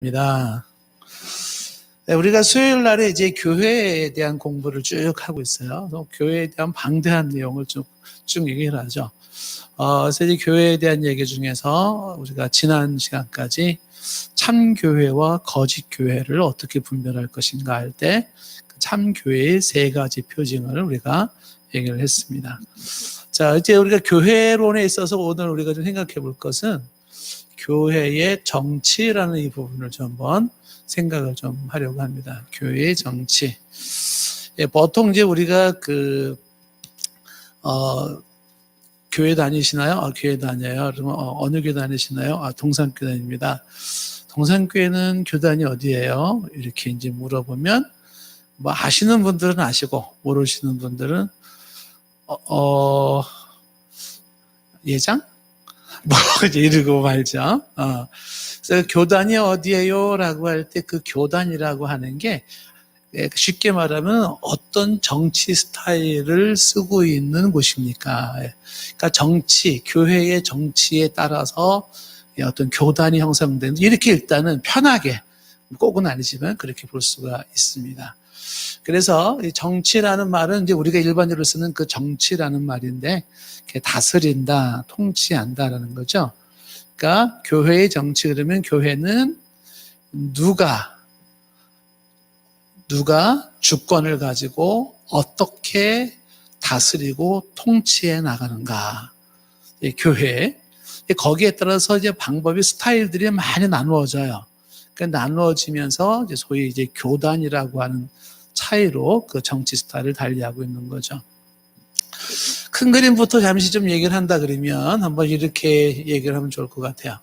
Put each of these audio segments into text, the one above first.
입니다. 네, 우리가 수요일 날에 이제 교회에 대한 공부를 쭉 하고 있어요. 그래서 교회에 대한 방대한 내용을 쭉 얘기를 하죠. 그래서 이제 교회에 대한 얘기 중에서 우리가 지난 시간까지 참교회와 거짓교회를 어떻게 분별할 것인가 할 때 참교회의 세 가지 표징을 우리가 얘기를 했습니다. 자, 이제 우리가 교회론에 있어서 오늘 우리가 좀 생각해 볼 것은 교회의 정치라는 이 부분을 좀 한번 생각을 좀 하려고 합니다. 교회의 정치. 예, 보통 이제 우리가 교회 다니시나요? 교회 다녀요. 그러면 어느 교회 다니시나요? 동산교회 다닙니다. 동산교회는 교단이 어디예요? 이렇게 이제 물어보면 뭐 아시는 분들은 아시고 모르시는 분들은 예장? 뭐 이러고 말죠. 그래서 교단이 어디예요? 라고 할 때 그 교단이라고 하는 게 쉽게 말하면 어떤 정치 스타일을 쓰고 있는 곳입니까? 그러니까 정치, 교회의 정치에 따라서 어떤 교단이 형성된, 이렇게 일단은 편하게, 꼭은 아니지만 그렇게 볼 수가 있습니다. 그래서 정치라는 말은 이제 우리가 일반적으로 쓰는 그 정치라는 말인데, 다스린다, 통치한다라는 거죠. 그러니까 교회의 정치, 그러면 교회는 누가 주권을 가지고 어떻게 다스리고 통치해 나가는가. 교회. 거기에 따라서 이제 방법이 스타일들이 많이 나누어져요. 나누어지면서 이제 소위 이제 교단이라고 하는 차이로 그 정치 스타일을 달리하고 있는 거죠. 큰 그림부터 잠시 좀 얘기를 한다 그러면 한번 이렇게 얘기를 하면 좋을 것 같아요.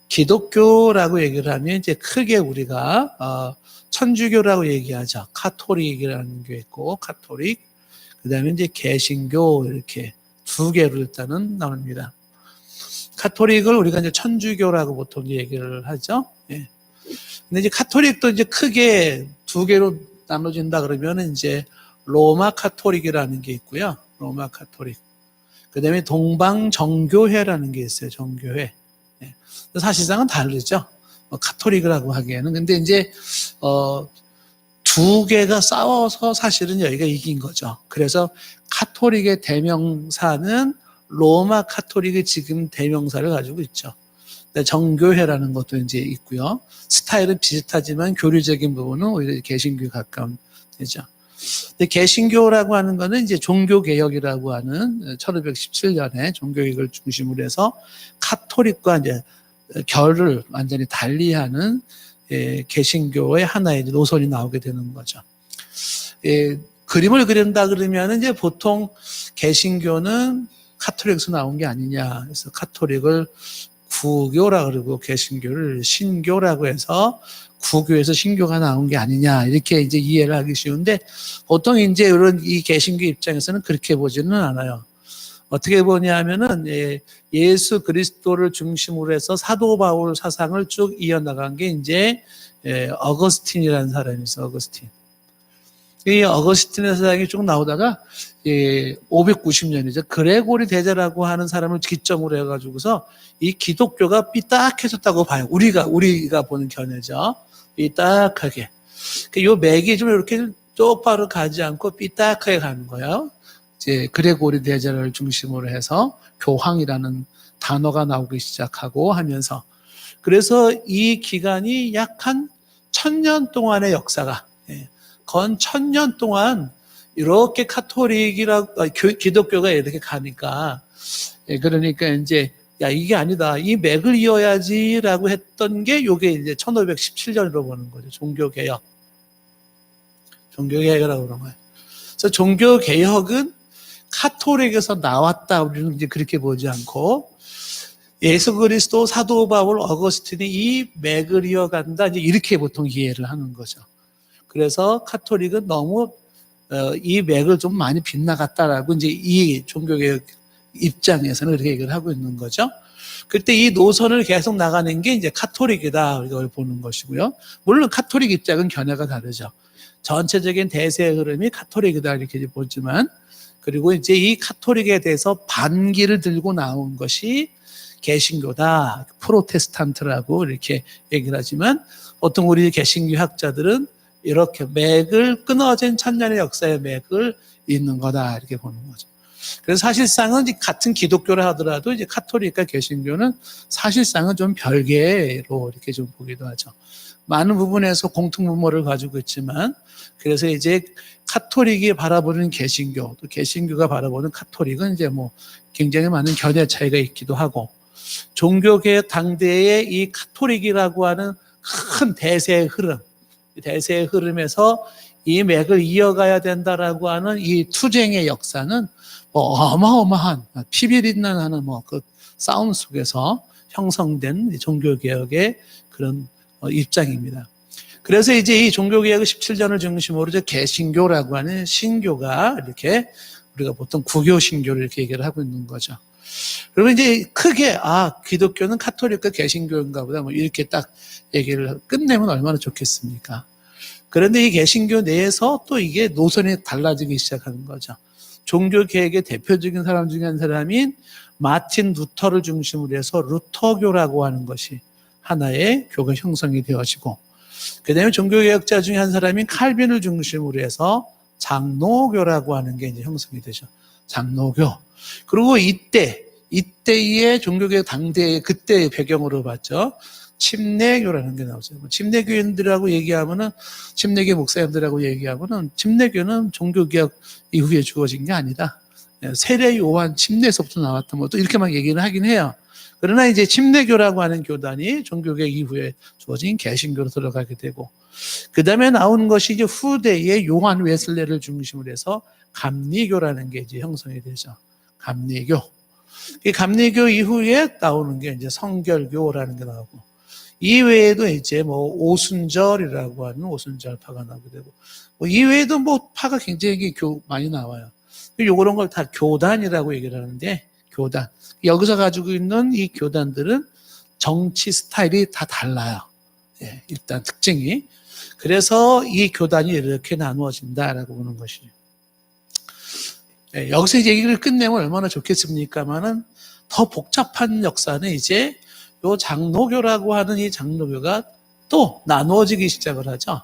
기독교라고 얘기를 하면 이제 크게 우리가 천주교라고 얘기하죠. 카톨릭이라는 게 있고 카톨릭, 그다음에 이제 개신교 이렇게 두 개로 일단은 나눕니다. 카톨릭을 우리가 이제 천주교라고 보통 얘기를 하죠. 예. 근데 이제 카톨릭도 이제 크게 두 개로 나눠진다 그러면 이제 로마 카톨릭이라는 게 있고요. 로마 카톨릭. 그 다음에 동방정교회라는 게 있어요. 정교회. 예. 사실상은 다르죠. 카톨릭이라고 하기에는. 근데 이제, 두 개가 싸워서 사실은 여기가 이긴 거죠. 그래서 카톨릭의 대명사는 로마 카톨릭의 지금 대명사를 가지고 있죠. 정교회라는 것도 이제 있고요. 스타일은 비슷하지만 교리적인 부분은 오히려 개신교에 가까운 되죠. 근데 개신교라고 하는 거는 이제 종교개혁이라고 하는 1517년에 종교개혁을 중심으로 해서 카톨릭과 이제 결을 완전히 달리하는 개신교의 하나의 노선이 나오게 되는 거죠. 그림을 그린다 그러면 이제 보통 개신교는 카톨릭에서 나온 게 아니냐. 그래서 카톨릭을 구교라 그러고 개신교를 신교라고 해서 구교에서 신교가 나온 게 아니냐. 이렇게 이제 이해를 하기 쉬운데 보통 이제 이런 이 개신교 입장에서는 그렇게 보지는 않아요. 어떻게 보냐면은 예수 그리스도를 중심으로 해서 사도 바울 사상을 쭉 이어나간 게 이제 어거스틴이라는 사람이 있어요. 어거스틴. 이 어거스틴의 사상이 쭉 나오다가 590년이죠. 그레고리 대제라고 하는 사람을 기점으로 해가지고서 이 기독교가 삐딱해졌다고 봐요. 우리가 보는 견해죠. 삐딱하게. 요 맥이 좀 이렇게 똑바로 가지 않고 삐딱하게 가는 거예요. 이제 그레고리 대제를 중심으로 해서 교황이라는 단어가 나오기 시작하고 하면서, 그래서 이 기간이 약 한 1000년 동안의 역사가, 건 1000년 동안 이렇게 기독교가 이렇게 가니까, 그러니까 이제 이게 아니다, 이 맥을 이어야지라고 했던 게 요게 이제 1517년으로 보는 거죠. 종교개혁이라고 그런 거예요. 그래서 종교개혁은 카톨릭에서 나왔다, 우리는 이제 그렇게 보지 않고 예수 그리스도, 사도 바울, 어거스틴이 이 맥을 이어간다, 이제 이렇게 보통 이해를 하는 거죠. 그래서 카톨릭은 너무 이 맥을 좀 많이 빗나갔다라고 이제 이 종교개혁 입장에서는 그렇게 얘기를 하고 있는 거죠. 그때 이 노선을 계속 나가는 게 이제 카톨릭이다, 이걸 보는 것이고요. 물론 카톨릭 입장은 견해가 다르죠. 전체적인 대세의 흐름이 카톨릭이다, 이렇게 보지만, 그리고 이제 이 카톨릭에 대해서 반기를 들고 나온 것이 개신교다, 프로테스탄트라고 이렇게 얘기를 하지만 보통 우리 개신교 학자들은 이렇게 맥을 끊어진 천년의 역사의 맥을 잇는 거다 이렇게 보는 거죠. 그래서 사실상은 같은 기독교를 하더라도 이제 카톨릭과 개신교는 사실상은 좀 별개로 이렇게 좀 보기도 하죠. 많은 부분에서 공통분모를 가지고 있지만 그래서 이제 카톨릭이 바라보는 개신교, 또 개신교가 바라보는 카톨릭은 이제 뭐 굉장히 많은 견해 차이가 있기도 하고 종교개혁 당대의 이 카톨릭이라고 하는 큰 대세의 흐름, 대세의 흐름에서 이 맥을 이어가야 된다라고 하는 이 투쟁의 역사는 뭐 어마어마한 피비린내나는 뭐 그 싸움 속에서 형성된 종교개혁의 그런 입장입니다. 그래서 이제 이 종교개혁 17전을 중심으로 이제 개신교라고 하는 신교가 이렇게 우리가 보통 구교 신교를 이렇게 얘기를 하고 있는 거죠. 그리고 이제 크게 기독교는 카톨릭과 개신교인가 보다 뭐 이렇게 딱 얘기를 끝내면 얼마나 좋겠습니까? 그런데 이 개신교 내에서 또 이게 노선이 달라지기 시작하는 거죠. 종교개혁의 대표적인 사람 중에 한 사람인 마틴 루터를 중심으로 해서 루터교라고 하는 것이 하나의 교가 형성이 되어지고 그 다음에 종교개혁자 중에 한 사람인 칼빈을 중심으로 해서 장로교라고 하는 게 이제 형성이 되죠. 장로교. 그리고 이때의 종교개혁 당대의 그때의 배경으로 봤죠. 침례교라는 게 나오죠. 침례교인들하고 얘기하면은, 침례교 목사님들하고 얘기하면은, 침례교는 종교개혁 이후에 주어진 게 아니다. 세례 요한 침례에서부터 나왔다. 뭐 또 이렇게 막 얘기를 하긴 해요. 그러나 이제 침례교라고 하는 교단이 종교개혁 이후에 주어진 개신교로 들어가게 되고, 그 다음에 나오는 것이 이제 후대의 요한 웨슬레를 중심으로 해서 감리교라는 게 이제 형성이 되죠. 감리교. 이 감리교 이후에 나오는 게 이제 성결교라는 게 나오고, 이 외에도 이제 뭐 오순절이라고 하는 오순절파가 나오게 되고, 뭐 이외에도 뭐 파가 굉장히 많이 나와요. 요런 걸 다 교단이라고 얘기를 하는데, 교단. 여기서 가지고 있는 이 교단들은 정치 스타일이 다 달라요. 예, 일단 특징이. 그래서 이 교단이 이렇게 나누어진다라고 보는 것이죠. 예, 여기서 이제 얘기를 끝내면 얼마나 좋겠습니까만은 더 복잡한 역사는 이제 요 장로교라고 하는 이 장로교가 또 나누어지기 시작을 하죠.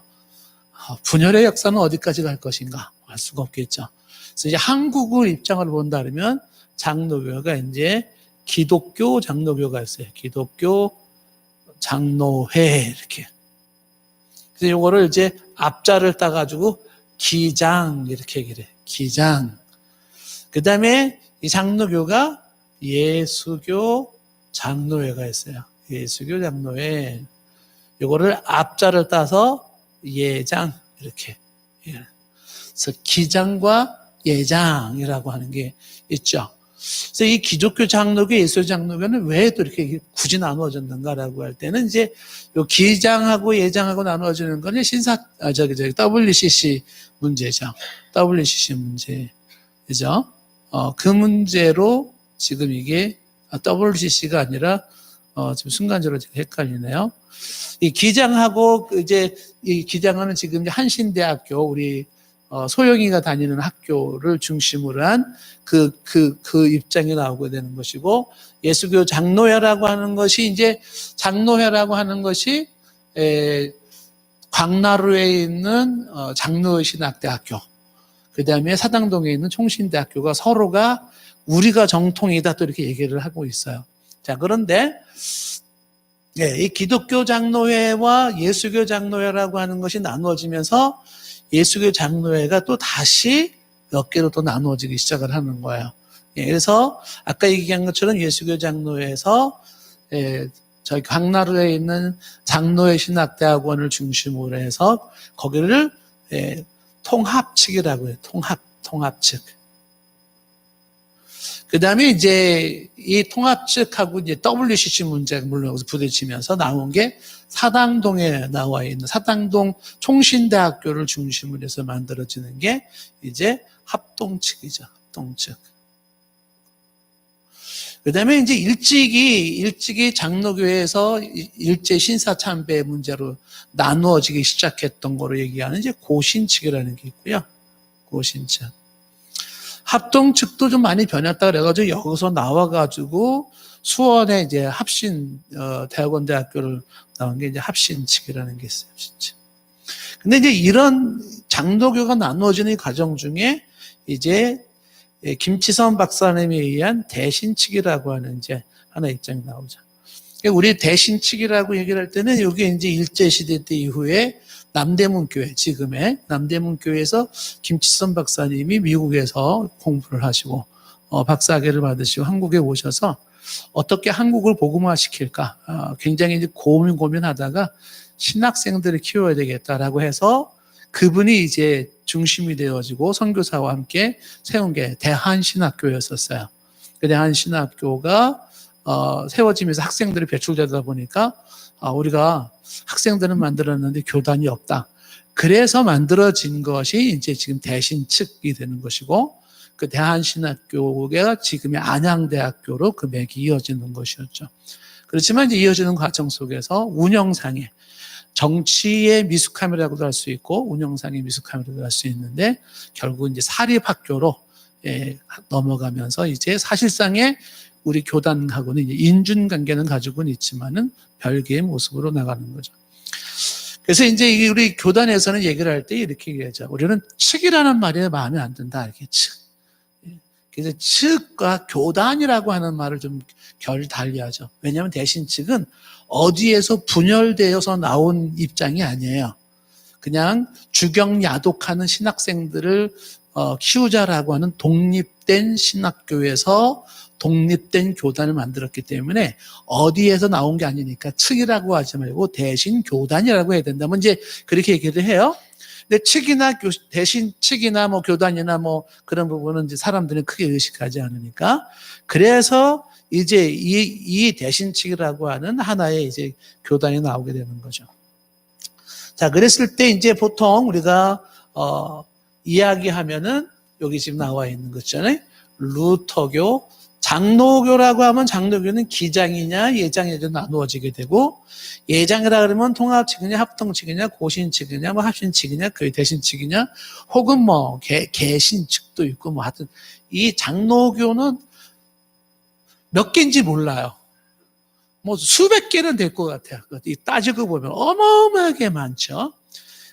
분열의 역사는 어디까지 갈 것인가? 알 수가 없겠죠. 그래서 이제 한국을 입장을 본다면 장로교가 이제 기독교 장로교가 있어요. 기독교 장로회 이렇게. 그래서 요거를 이제 앞자를 따가지고 기장 이렇게 얘기를 해요. 기장. 그 다음에 이 장로교가 예수교 장로회가 있어요. 예수교 장로회. 요거를 앞자를 따서 예장 이렇게. 그래서 기장과 예장이라고 하는 게 있죠. 그래서 이 기독교 장로교, 예수 장로교는 왜 또 이렇게 굳이 나누어졌는가라고 할 때는 이제 요 기장하고 예장하고 나누어지는 거는 WCC 문제죠. WCC 문제. 그죠? 그 문제로 지금 이게 WCC가 아니라 지금 순간적으로 헷갈리네요. 이 기장하고 이제 이 기장은 지금 한신대학교 우리 소영이가 다니는 학교를 중심으로 한 그 입장이 나오게 되는 것이고, 예수교 장로회라고 하는 것이 이제 장로회라고 하는 것이 광나루에 있는 장로회 신학대학교, 그 다음에 사당동에 있는 총신대학교가 서로가 우리가 정통이다 또 이렇게 얘기를 하고 있어요. 자, 그런데 이 기독교 장로회와 예수교 장로회라고 하는 것이 나누어지면서 예수교 장로회가 또 다시 몇 개로 또 나누어지기 시작을 하는 거예요. 그래서 아까 얘기한 것처럼 예수교 장로회에서 저희 강나루에 있는 장로회 신학대학원을 중심으로 해서 거기를 통합측이라고 해요. 통합측. 그 다음에 이제 이 통합측하고 이제 WCC 문제가 물론 여기서 부딪히면서 나온 게 사당동에 나와 있는 사당동 총신대학교를 중심으로 해서 만들어지는 게 이제 합동측이죠. 합동측. 그 다음에 이제 일찍이 장로교회에서 일제 신사참배 문제로 나누어지기 시작했던 거로 얘기하는 이제 고신측이라는 게 있고요. 고신측. 합동측도 좀 많이 변했다 그래가지고 여기서 나와가지고 수원에 이제 합신, 대학원 대학교를 나온 게 이제 합신측이라는 게 있어요, 진짜. 근데 이제 이런 장로교가 나누어지는 이 과정 중에 이제 김치선 박사님에 의한 대신측이라고 하는 이제 하나 입장이 나오죠. 우리 대신측이라고 얘기를 할 때는 이게 이제 일제시대 때 이후에 남대문교회, 지금의 남대문교회에서 김치선 박사님이 미국에서 공부를 하시고, 박사학위를 받으시고 한국에 오셔서 어떻게 한국을 복음화시킬까? 굉장히 이제 고민하다가 신학생들을 키워야 되겠다라고 해서 그분이 이제 중심이 되어지고 선교사와 함께 세운 게 대한신학교였었어요. 그 대한신학교가 세워지면서 학생들이 배출되다 보니까 우리가 학생들은 만들었는데 교단이 없다. 그래서 만들어진 것이 이제 지금 대신측이 되는 것이고 그 대한신학교가 지금의 안양대학교로 그 맥이 이어지는 것이었죠. 그렇지만 이제 이어지는 과정 속에서 운영상에 정치의 미숙함이라고도 할 수 있고 운영상의 미숙함이라고도 할 수 있는데 결국 이제 사립학교로 넘어가면서 이제 사실상의 우리 교단하고는 이제 인준관계는 가지고는 있지만은 별개의 모습으로 나가는 거죠. 그래서 이제 우리 교단에서는 얘기를 할 때 이렇게 얘기하죠. 우리는 측이라는 말이 마음에 안 든다. 이렇게 측. 그래서 측과 교단이라고 하는 말을 좀 결 달리하죠. 왜냐하면 대신 측은 어디에서 분열되어서 나온 입장이 아니에요. 그냥 주경 야독하는 신학생들을 키우자라고 하는 독립된 신학교에서 독립된 교단을 만들었기 때문에 어디에서 나온 게 아니니까 측이라고 하지 말고 대신 교단이라고 해야 된다면 이제 그렇게 얘기를 해요. 근데 측이나 대신 측이나 뭐 교단이나 뭐 그런 부분은 이제 사람들은 크게 의식하지 않으니까 그래서 이제 이 대신 측이라고 하는 하나의 이제 교단이 나오게 되는 거죠. 자, 그랬을 때 이제 보통 우리가 이야기하면은 여기 지금 나와 있는 거 있잖아요. 루터교, 장로교라고 하면 장로교는 기장이냐 예장이냐 나누어지게 되고 예장이라 그러면 통합측이냐 합동측이냐 고신측이냐 뭐 합신측이냐 그 대신측이냐 혹은 뭐 개신측도 있고 뭐 하여튼 이 장로교는 몇 개인지 몰라요. 뭐 수백 개는 될 것 같아요. 따지고 보면 어마어마하게 많죠.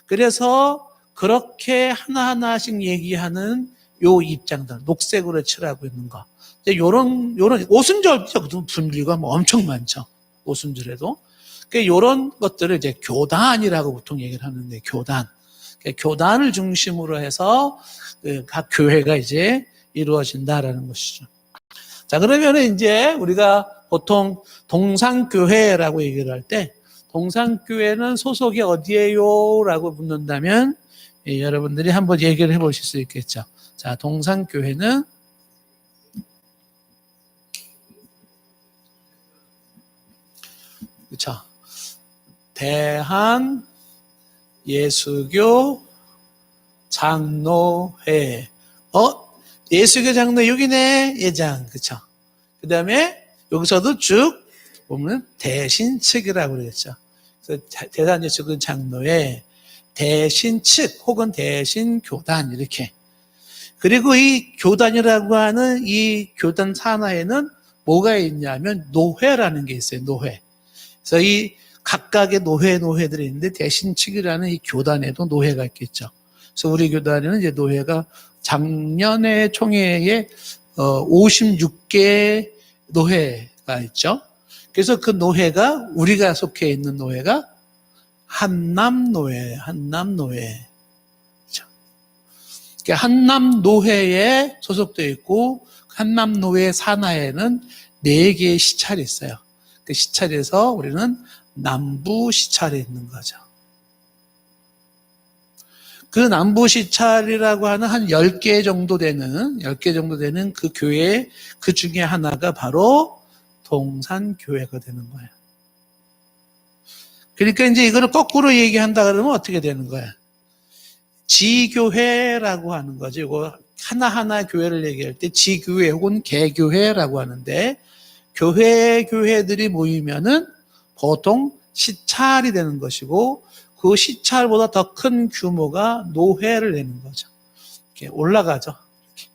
그래서 그렇게 하나하나씩 얘기하는 요 입장들 녹색으로 칠하고 있는 거. 요런 오순절부터 분류가 뭐 엄청 많죠. 오순절에도. 그러니까 요런 것들을 이제 교단이라고 보통 얘기를 하는데 교단. 그러니까 교단을 중심으로 해서 각 교회가 이제 이루어진다라는 것이죠. 자, 그러면은 이제 우리가 보통 동산교회라고 얘기를 할 때 동산교회는 소속이 어디예요? 라고 묻는다면 여러분들이 한번 얘기를 해보실 수 있겠죠. 자, 동산교회는 그렇죠. 대한 예수교 장로회. 예수교 장로 여기네. 예장. 그렇죠. 그다음에 여기서도 쭉 보면 대신측이라고 그랬죠. 그래서 대한 예수교 장로회 대신측 혹은 대신교단 이렇게. 그리고 이 교단이라고 하는 이 교단 산하에는 뭐가 있냐면 노회라는 게 있어요. 노회. 그래서 이 각각의 노회들이 있는데 대신측이라는 이 교단에도 노회가 있겠죠. 그래서 우리 교단에는 이제 노회가 작년에 총회에 56개 노회가 있죠. 그래서 그 노회가 우리가 속해 있는 노회가 한남노회. 그러니까 한남노회에 소속되어 있고 한남노회 산하에는 4개의 시찰이 있어요. 그 시찰에서 우리는 남부 시찰에 있는 거죠. 그 남부 시찰이라고 하는 한 10개 정도 되는 그 교회 그 중에 하나가 바로 동산교회가 되는 거예요. 그러니까 이제 이거를 거꾸로 얘기한다 그러면 어떻게 되는 거야? 지교회라고 하는 거죠. 이거 하나하나 교회를 얘기할 때 지교회 혹은 개교회라고 하는데 교회들이 모이면은 보통 시찰이 되는 것이고 그 시찰보다 더 큰 규모가 노회를 내는 거죠. 이렇게 올라가죠. 이렇게.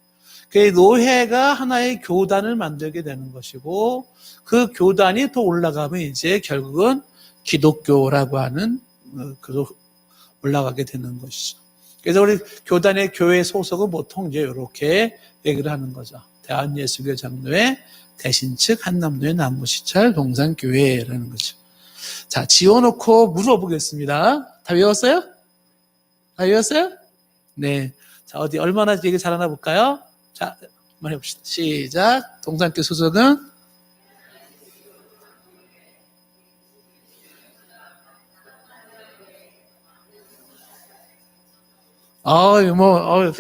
그 노회가 하나의 교단을 만들게 되는 것이고, 그 교단이 또 올라가면 이제 결국은 기독교라고 하는 올라가게 되는 것이죠. 그래서 우리 교단의 교회 소속은 보통 이제 이렇게 얘기를 하는 거죠. 대한예수교 장로회 대신측 한남로의 남부시찰 동산교회라는 거죠. 자, 지워놓고 물어보겠습니다. 다 외웠어요? 다 외웠어요? 네. 자, 어디 얼마나 얘기 잘하나 볼까요? 자, 한번 해봅시다. 시작. 동산교회 소속은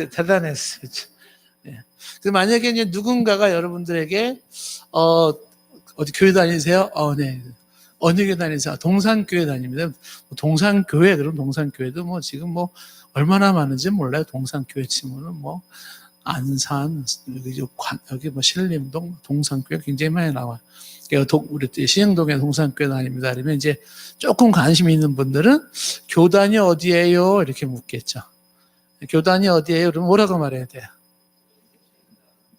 대단했어. 그렇죠. 네. 만약에 이제 누군가가 여러분들에게, 어디 교회 다니세요? 네. 어느 교회 다니세요? 동산교회 다닙니다. 동산교회, 그럼 동산교회도 뭐 지금 뭐 얼마나 많은지 몰라요. 동산교회 치면은 뭐 안산, 여기 뭐 신림동, 동산교회 굉장히 많이 나와요. 우리 시흥동에 동산교회 다닙니다. 그러면 이제 조금 관심이 있는 분들은 교단이 어디예요? 이렇게 묻겠죠. 교단이 어디예요? 그러면 뭐라고 말해야 돼요?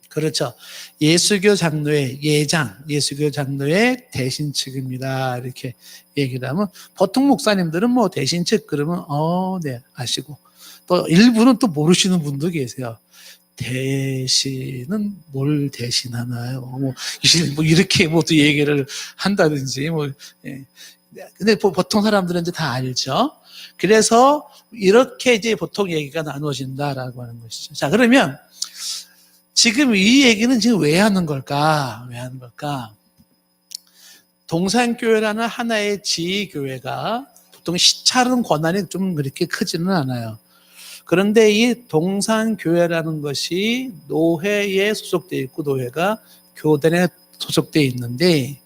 그렇죠. 예수교 장로회 예장, 예수교 장로회 대신측입니다. 이렇게 얘기를 하면 보통 목사님들은 뭐 대신측 그러면 네 아시고, 또 일부는 또 모르시는 분도 계세요. 대신은 뭘 대신하나요? 뭐 이렇게 뭐 또 얘기를 한다든지 예. 근데 보통 사람들은 이제 다 알죠. 그래서 이렇게 이제 보통 얘기가 나눠진다라고 하는 것이죠. 자, 그러면 지금 이 얘기는 지금 왜 하는 걸까? 왜 하는 걸까? 동산교회라는 하나의 지교회가 보통 시찰은 권한이 좀 그렇게 크지는 않아요. 그런데 이 동산교회라는 것이 노회에 소속되어 있고, 노회가 교단에 소속되어 있는데,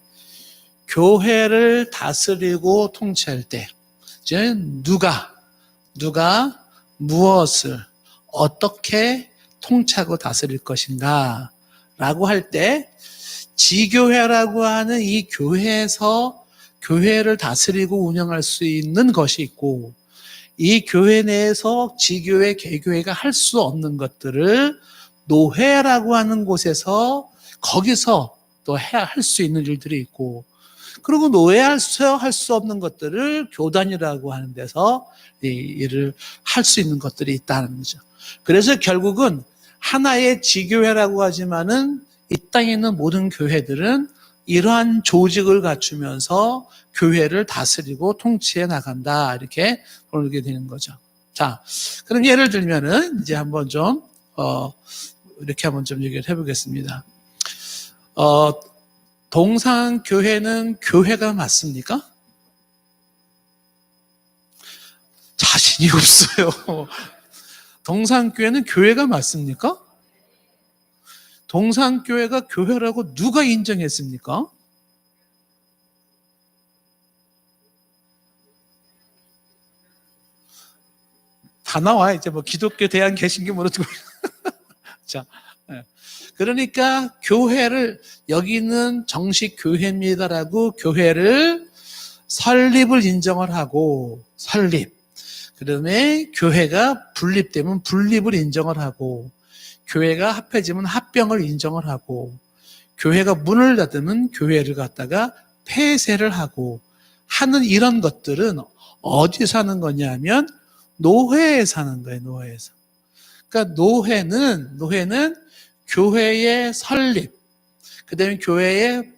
교회를 다스리고 통치할 때, 이제 누가 무엇을 어떻게 통치하고 다스릴 것인가 라고 할 때, 지교회라고 하는 이 교회에서 교회를 다스리고 운영할 수 있는 것이 있고, 이 교회 내에서 지교회, 개교회가 할 수 없는 것들을 노회라고 하는 곳에서 거기서 또 할 수 있는 일들이 있고, 그리고 노회에서 할 수 없는 것들을 교단이라고 하는 데서 일을 할 수 있는 것들이 있다는 거죠. 그래서 결국은 하나의 지교회라고 하지만은 이 땅에 있는 모든 교회들은 이러한 조직을 갖추면서 교회를 다스리고 통치해 나간다, 이렇게 보게 되는 거죠. 자, 그럼 예를 들면은 이제 한번 좀 이렇게 한번 좀 얘기를 해보겠습니다. 동산교회는 교회가 맞습니까? 자신이 없어요. 동산교회는 교회가 맞습니까? 동산교회가 교회라고 누가 인정했습니까? 다 나와. 이제 뭐 기독교 대한 개신교 모르고. 자, 그러니까 교회를, 여기는 정식 교회입니다라고 교회를 설립을 인정을 하고, 그다음에 교회가 분립되면 분립을 인정을 하고, 교회가 합해지면 합병을 인정을 하고, 교회가 문을 닫으면 교회를 갖다가 폐쇄를 하고 하는 이런 것들은 어디서 하는 거냐면 노회에서 하는 거예요. 노회에서. 그러니까 노회는 교회의 설립, 그다음에 교회의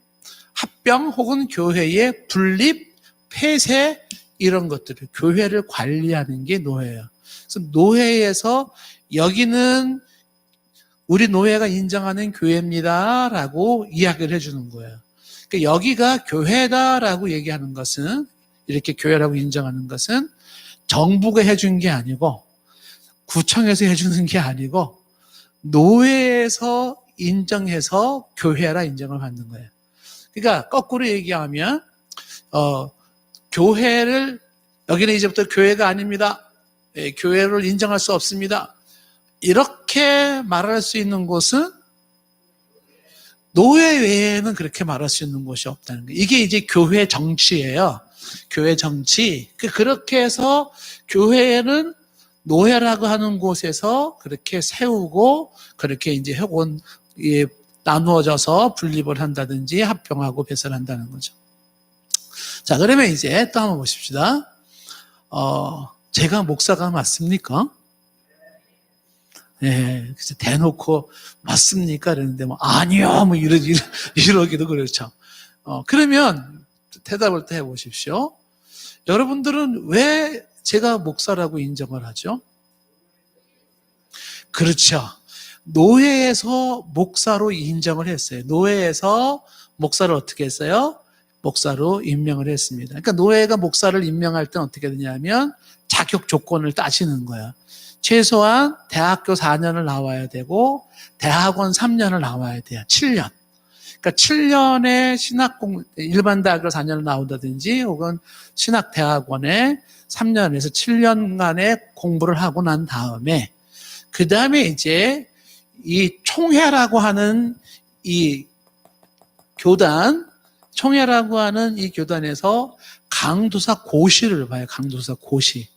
합병 혹은 교회의 분립, 폐쇄, 이런 것들을, 교회를 관리하는 게 노회예요. 그래서 노회에서 여기는 우리 노회가 인정하는 교회입니다라고 이야기를 해주는 거예요. 그러니까 여기가 교회다라고 얘기하는 것은, 이렇게 교회라고 인정하는 것은 정부가 해준 게 아니고, 구청에서 해주는 게 아니고, 노회에서 인정해서 교회라 인정을 받는 거예요. 그러니까 거꾸로 얘기하면 교회를, 여기는 이제부터 교회가 아닙니다, 교회를 인정할 수 없습니다, 이렇게 말할 수 있는 곳은 노회 외에는 그렇게 말할 수 있는 곳이 없다는 거예요. 이게 이제 교회 정치예요. 교회 정치. 그렇게 해서 교회는 노회라고 하는 곳에서 그렇게 세우고 그렇게 이제 혹은 나누어져서 분립을 한다든지 합병하고 배설한다는 거죠. 자, 그러면 이제 또 한번 보십시다. 제가 목사가 맞습니까? 예, 그래서 대놓고 맞습니까? 그랬는데 뭐 아니요, 뭐 이러기도 그렇죠. 그러면 대답을 또 해보십시오. 여러분들은 왜 제가 목사라고 인정을 하죠? 그렇죠. 노회에서 목사로 인정을 했어요. 노회에서 목사를 어떻게 했어요? 목사로 임명을 했습니다. 그러니까 노회가 목사를 임명할 때는 어떻게 되냐면 자격 조건을 따지는 거야. 최소한 대학교 4년을 나와야 되고 대학원 3년을 나와야 돼요. 7년. 그러니까 7년의 일반 대학교 4년을 나온다든지 혹은 신학대학원에 3년에서 7년간의 공부를 하고 난 다음에 그 다음에 이제 이 총회라고 하는 이 총회라고 하는 이 교단에서 강도사 고시를 봐요. 강도사 고시.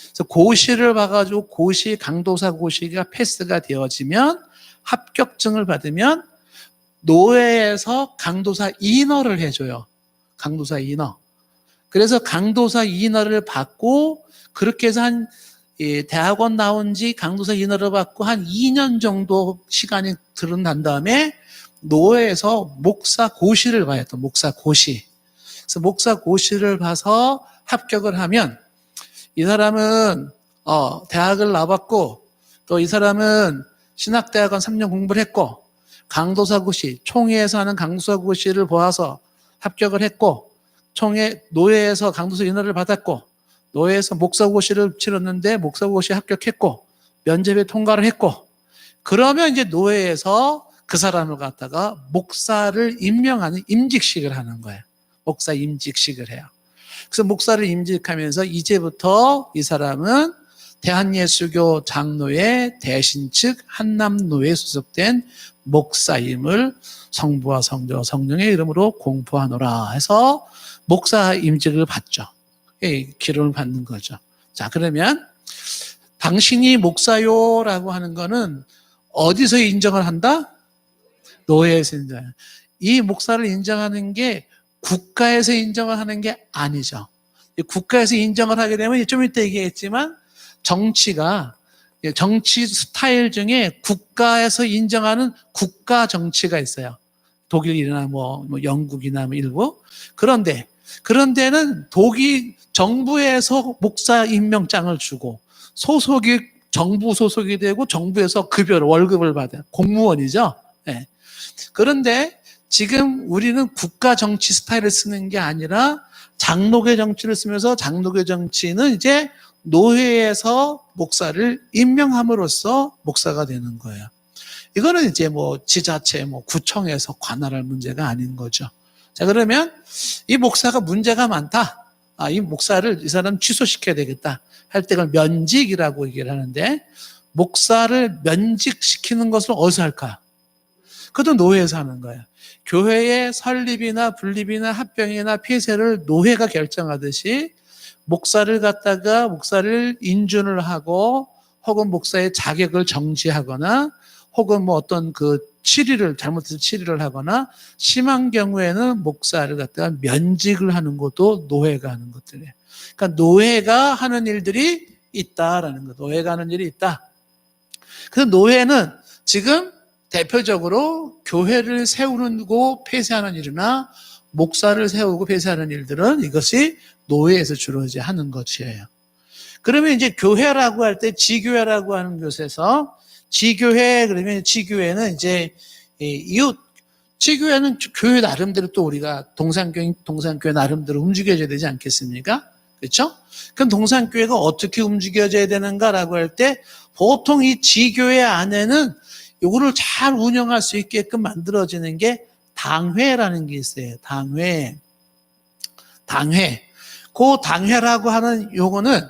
그래서 고시를 봐가지고 강도사 고시가 패스가 되어지면 합격증을 받으면 노회에서 강도사 인허를 해줘요. 강도사 인허. 그래서 강도사 인허를 받고 그렇게 해서 대학원 나온 지 강도사 인허를 받고 한 2년 정도 시간이 들은 다음에 노회에서 목사 고시를 봐요. 또 목사 고시. 그래서 목사 고시를 봐서 합격을 하면 이 사람은 대학을 나왔고 또 이 사람은 신학대학원 3년 공부를 했고 강도사 고시, 총회에서 하는 강도사 고시를 보아서 합격을 했고 노회에서 강도사 인허를 받았고 노회에서 목사 고시를 치렀는데 목사 고시 합격했고 면접에 통과를 했고 그러면 이제 노회에서 그 사람을 갖다가 목사를 임명하는 임직식을 하는 거예요. 목사 임직식을 해요. 그래서 목사를 임직하면서 이제부터 이 사람은 대한예수교 장로회 대신 측 한남노회에 소속된 목사임을 성부와 성자와 성령의 이름으로 공포하노라 해서 목사 임직을 받죠. 기름을 받는 거죠. 자, 그러면 당신이 목사요라고 하는 거는 어디서 인정을 한다? 노회에서 인정해요. 이 목사를 인정하는 게 국가에서 인정을 하는 게 아니죠. 국가에서 인정을 하게 되면 좀 이따 얘기했지만 정치 스타일 중에 국가에서 인정하는 국가 정치가 있어요. 독일이나 뭐 영국이나 뭐 일부. 그런데는 독일 정부에서 목사 임명장을 주고 정부 소속이 되고 정부에서 월급을 받아요. 공무원이죠. 네. 그런데 지금 우리는 국가 정치 스타일을 쓰는 게 아니라 장로교 정치를 쓰면서 장로교 정치는 이제 노회에서 목사를 임명함으로써 목사가 되는 거예요. 이거는 이제 지자체, 구청에서 관할할 문제가 아닌 거죠. 자, 그러면 이 목사가 문제가 많다. 이 사람 취소시켜야 되겠다. 할 때 그걸 면직이라고 얘기를 하는데, 목사를 면직시키는 것을 어디서 할까? 그것도 노회에서 하는 거예요. 교회의 설립이나 분립이나 합병이나 폐쇄를 노회가 결정하듯이 목사를 인준을 하고 혹은 목사의 자격을 정지하거나 혹은 어떤 잘못해서 치리를 하거나 심한 경우에는 목사를 면직을 하는 것도 노회가 하는 것들이에요. 그러니까 노회가 하는 일들이 있다라는 거. 노회가 하는 일이 있다. 그래서 노회는 지금 대표적으로 교회를 세우고 폐쇄하는 일이나 목사를 세우고 폐쇄하는 일들은 이것이 노회에서 주로 이제 하는 것이에요. 그러면 이제 교회라고 할 때 지교회라고 하는 곳에서 그러면 지교회는 이제 지교회는 교회 나름대로 또 우리가 동산교회 나름대로 움직여져야 되지 않겠습니까? 그렇죠? 그럼 동산교회가 어떻게 움직여져야 되는가라고 할 때 보통 이 지교회 안에는 요거를 잘 운영할 수 있게끔 만들어지는 게 당회라는 게 있어요. 당회. 그 당회라고 하는 요거는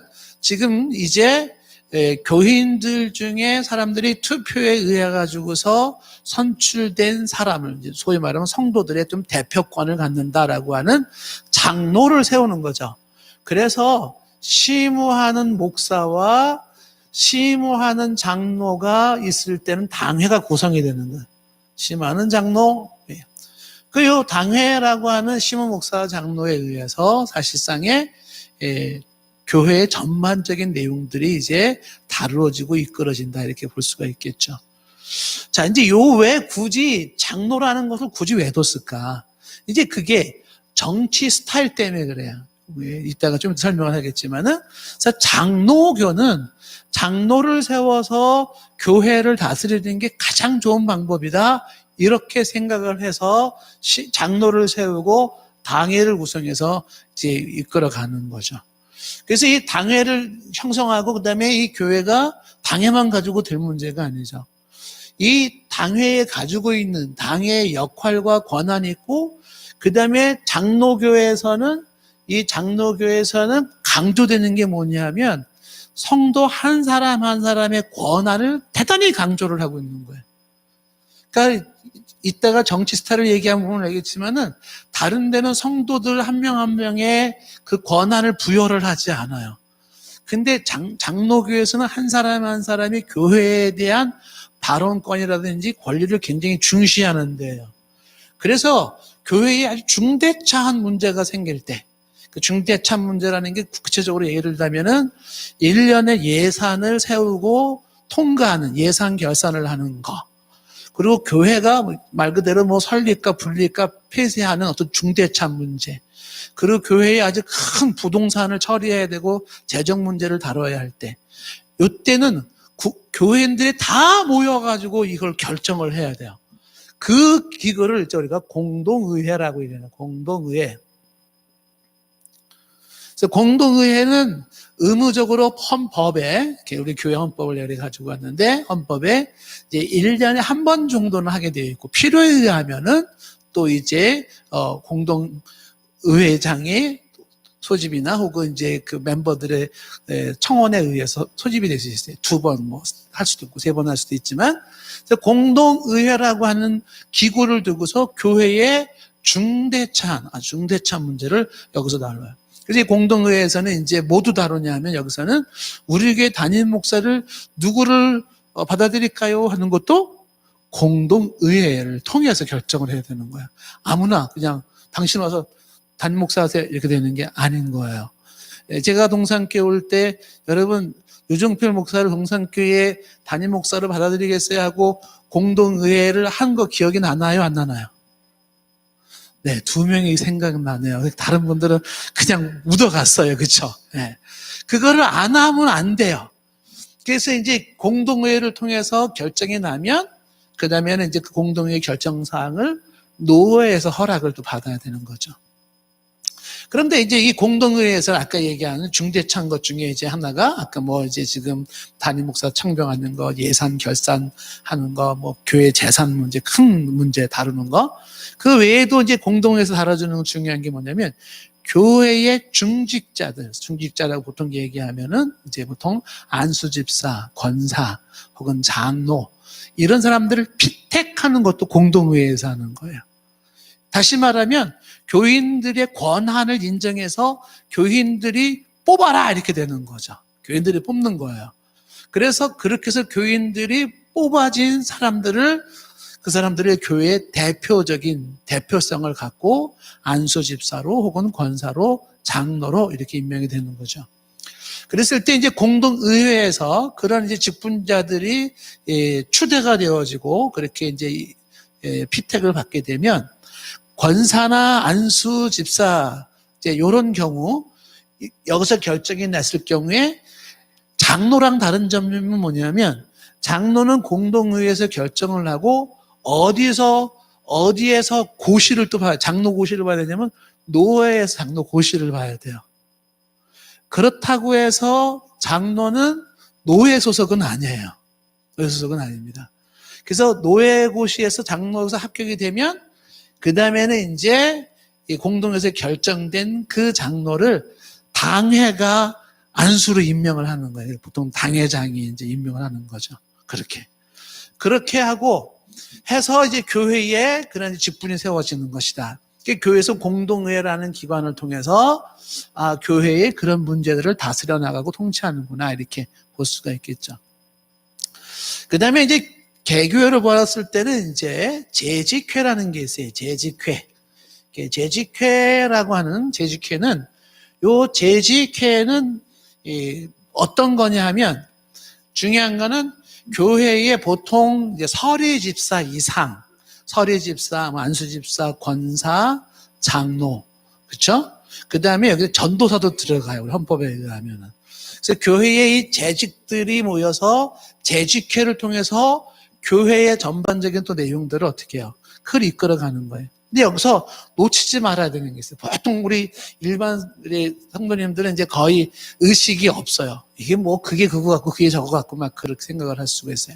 지금 이제 교인들 중에 사람들이 투표에 의해 가지고서 선출된 사람을 소위 말하면 성도들의 좀 대표권을 갖는다라고 하는 장로를 세우는 거죠. 그래서 심우하는 목사와 심호하는 장로가 있을 때는 당회가 구성이 되는 거예요. 심호하는 장로. 그 당회라고 하는 심호 목사 장로에 의해서 사실상의 교회의 전반적인 내용들이 이제 다루어지고 이끌어진다 이렇게 볼 수가 있겠죠. 자, 이제 왜 굳이 장로라는 것을 굳이 왜 뒀을까? 이제 그게 정치 스타일 때문에 그래요. 이따가 좀 설명을 하겠지만은, 장로교는 장로를 세워서 교회를 다스리는 게 가장 좋은 방법이다. 이렇게 생각을 해서 장로를 세우고 당회를 구성해서 이제 이끌어가는 거죠. 그래서 이 당회를 형성하고 그다음에 이 교회가 당회만 가지고 될 문제가 아니죠. 이 당회에 가지고 있는 당회의 역할과 권한이 있고 그다음에 장로교회에서는 강조되는 게 뭐냐면 성도 한 사람 한 사람의 권한을 대단히 강조를 하고 있는 거예요. 그러니까 이따가 정치 스타를 얘기하면 알겠지만은 다른 데는 성도들 한 명 한 명의 그 권한을 부여를 하지 않아요. 근데 장로교에서는 한 사람 한 사람이 교회에 대한 발언권이라든지 권리를 굉장히 중시하는데요. 그래서 교회에 아주 중대차한 문제가 생길 때, 그 중대차한 문제라는 게 구체적으로 예를 들면은 1년에 예산을 세우고 통과하는 예산 결산을 하는 거. 그리고 교회가 말 그대로 설립과 분립과 폐쇄하는 어떤 중대차한 문제. 그리고 교회에 아주 큰 부동산을 처리해야 되고 재정 문제를 다뤄야 할 때. 이때는 교회인들이 다 모여가지고 이걸 결정을 해야 돼요. 그 기구를 우리가 공동의회라고 이래요. 공동의회. 그래서 공동의회는 의무적으로 헌법에, 우리 교회 헌법을 예를 가지고 왔는데, 헌법에 이제 1년에 한 번 정도는 하게 되어 있고, 필요에 의하면은 또 이제, 공동의회장이 소집이나 혹은 이제 그 멤버들의 청원에 의해서 소집이 될 수 있어요. 2번 할 수도 있고 3번 할 수도 있지만 공동의회라고 하는 기구를 두고서 교회의 중대차한 문제를 여기서 다뤄요. 그래서 이 공동의회에서는 이제 모두 다루냐면 여기서는 우리 교회 담임 목사를 누구를 받아들일까요? 하는 것도 공동의회를 통해서 결정을 해야 되는 거예요. 아무나 그냥 당신 와서 담임 목사 하세요 이렇게 되는 게 아닌 거예요. 제가 동산교회 올 때 여러분 유종필 목사를 동산교회 담임 목사로 받아들이겠어요 하고 공동의회를 한 거 기억이 나나요? 안 나나요? 네, 2명이 생각나네요. 다른 분들은 그냥 묻어갔어요. 그렇죠? 네. 그거를 안 하면 안 돼요. 그래서 이제 공동의회를 통해서 결정이 나면 그 다음에는 이제 그 공동의회 결정사항을 노회에서 허락을 또 받아야 되는 거죠. 그런데 이제 이 공동의회에서 아까 얘기하는 중대차한 것 중에 이제 하나가 아까 이제 지금 담임 목사 청병하는 거, 예산 결산하는 거, 교회 재산 문제, 큰 문제 다루는 거. 그 외에도 이제 공동회에서 다뤄주는 중요한 게 뭐냐면 교회의 중직자라고 보통 얘기하면은 이제 보통 안수집사, 권사 혹은 장로 이런 사람들을 피택하는 것도 공동회에서 하는 거예요. 다시 말하면 교인들의 권한을 인정해서 교인들이 뽑아라 이렇게 되는 거죠. 교인들이 뽑는 거예요. 그래서 그렇게 해서 교인들이 뽑아진 사람들을 그 사람들의 교회의 대표적인 대표성을 갖고 안수집사로 혹은 권사로 장로로 이렇게 임명이 되는 거죠. 그랬을 때 이제 공동의회에서 그런 이제 직분자들이 추대가 되어지고 그렇게 이제 피택을 받게 되면 권사나 안수 집사 이제 이런 경우 여기서 결정이 났을 경우에 장로랑 다른 점이 뭐냐면 장로는 공동의회에서 결정을 하고 어디에서 고시를 또 봐야 장로 고시를 봐야 되냐면 노회에서 장로 고시를 봐야 돼요. 그렇다고 해서 장로는 노회 소속은 아니에요. 노회 소속은 아닙니다. 그래서 노회 고시에서 장로에서 합격이 되면 그 다음에는 이제 공동회에서 결정된 그 장로를 당회가 안수로 임명을 하는 거예요. 보통 당회장이 이제 임명을 하는 거죠. 그렇게 하고 해서 이제 교회에 그런 직분이 세워지는 것이다. 교회에서 공동회라는 기관을 통해서 교회의 그런 문제들을 다스려 나가고 통치하는구나 이렇게 볼 수가 있겠죠. 그 다음에 이제 개교회로 봤을 때는 이제 재직회라는 게 있어요. 재직회. 재직회라고 하는 재직회는 요 재직회는 어떤 거냐 하면 중요한 거는 교회에 보통 이제 서리집사 이상, 서리집사, 안수집사, 권사, 장로, 그렇죠? 그 다음에 여기 전도사도 들어가요. 우리 헌법에 의하면은. 그래서 교회의 이 재직들이 모여서 재직회를 통해서 교회의 전반적인 또 내용들을 어떻게 해요? 그걸 이끌어가는 거예요. 근데 여기서 놓치지 말아야 되는 게 있어요. 보통 우리 일반 성도님들은 이제 거의 의식이 없어요. 이게 뭐 그게 그거 같고 그게 저거 같고 막 그렇게 생각을 할 수가 있어요.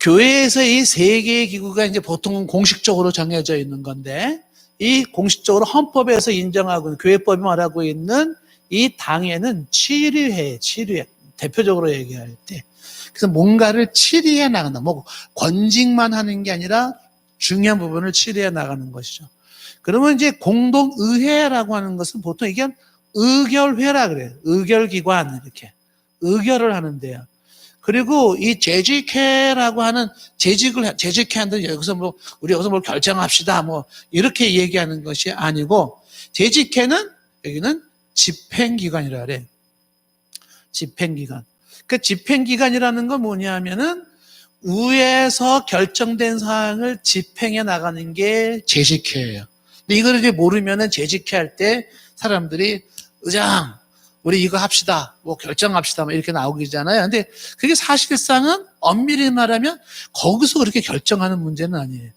교회에서 이 세 개의 기구가 이제 보통은 공식적으로 정해져 있는 건데 이 공식적으로 헌법에서 인정하고 교회법이 말하고 있는 이 당회는 치리회 대표적으로 얘기할 때 그래서 뭔가를 치리해 나간다. 뭐 권직만 하는 게 아니라 중요한 부분을 치리해 나가는 것이죠. 그러면 이제 공동의회라고 하는 것은 보통 이게 의결회라 그래요. 의결기관 이렇게 의결을 하는데요. 그리고 이 재직회라고 하는 재직회 한다는 여기서 뭐 우리 여기서 뭘 결정합시다 뭐 이렇게 얘기하는 것이 아니고 재직회는 여기는 집행기관이라 그래. 집행기관. 그 집행기관이라는 건 뭐냐 하면은 위에서 결정된 사항을 집행해 나가는 게 재직회예요. 근데 이걸 이제 모르면은 재직회 할 때 사람들이 의장 우리 이거 합시다. 뭐 결정합시다. 뭐 이렇게 나오기잖아요. 근데 그게 사실상은 엄밀히 말하면 거기서 그렇게 결정하는 문제는 아니에요.